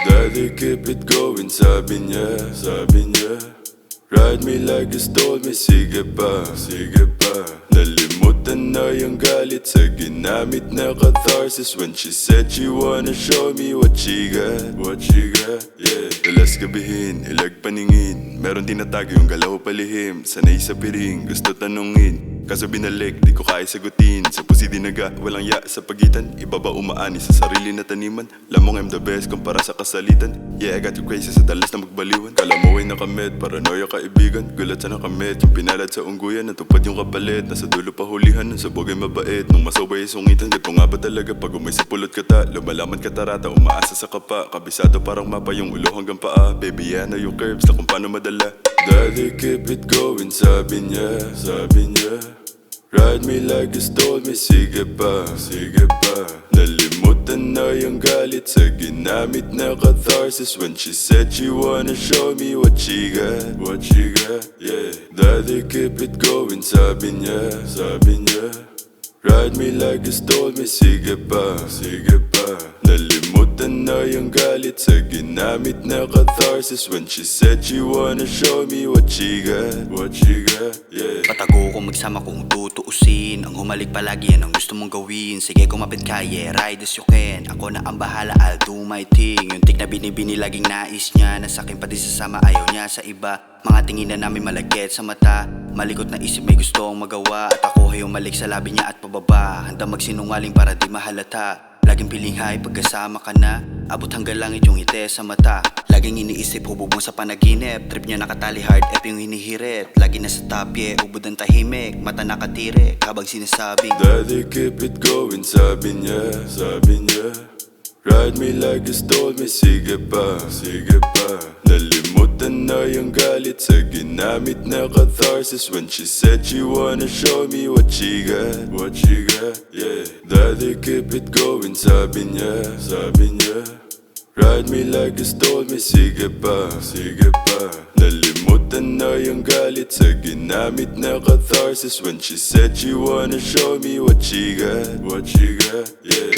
Daddy keep it going, sabi niya, sabi niya. Ride me like you stole me, sige pa, sige pa. Nalimutan na yung galit sa ginamit na catharsis. When she said she wanna show me what she got, yeah. Dalas gabihin, ilag paningin, meron tinatago yung galaw palihim. Sanay sa piring, gusto tanungin, kaso binalik, di ko kaya sagutin. Sa pusi dinaga, walang ya sa pagitan. Iba ba umaani sa sarili na taniman? Lamang I'm the best kumpara sa kasalitan. Yeah, I got you crazy sa dalas na magbaliwan. Kala mo ay nakamit, paranoia kaibigan. Gulat sa nakamit, yung pinalad sa ungguyan. Natupad yung kapalit, nasa dulo pa hulihan. Nung sabog ay mabait, nung masaway ay sungitan. Gato nga ba talaga pag umay sa pulot kata? Lumalaman katarata, umaasa sa kapa. Kabisado parang mapa yung ulo hanggang paa. Baby yan na yung curves na kung paano madala. Daddy keep it going, sabi niya, sabi niya. Ride me like you stole me, sige pa, sige pa. Nalimutan na yung galit sa ginamit na catharsis. When she said she wanna show me what she got, yeah. Daddy keep it going, sabi niya, sabi niya. Ride me like you stole me, sige pa, sige pa. Nalimutan na yung galit sa ginamit na catharsis. When she said she wanna show me what she got, yeah. Patago kung magsama kung tutuusin. Ang humalik palagi yan ang gusto mong gawin. Sige kumapit ka, yeah, ride as you can. Ako na ang bahala, I'll do my thing. Yung tik na binibini laging nais niya. Nasa akin pati sasama, ayaw niya sa iba. Mga tingin na namin malagkit sa mata. Malikot na isip may gustong magawa. At ako ay umalik sa labi niya at pababa. Handa magsinungaling para di mahalata. Laging piling high pagkasama ka na. Abot hanggang langit yung ngiti sa mata. Laging iniisip hubog mo sa panaginip. Trip niya nakatali hard F yung hinihirit. Lagi nasa top yeah, ubod ang tahimik. Mata nakatirik habang sinasabing Daddy keep it going, sabi niya, sabi niya. Ride me like you stole me, sige pa, sige pa. Nalimutan na yung galit sa ginamit na catharsis. When she said she wanna show me what she got, yeah. Daddy keep it going, sabi niya, sabi niya. Ride me like you stole me, sige pa, sige pa. Nalimutan na yung galit sa ginamit na catharsis. When she said she wanna show me what she got, yeah.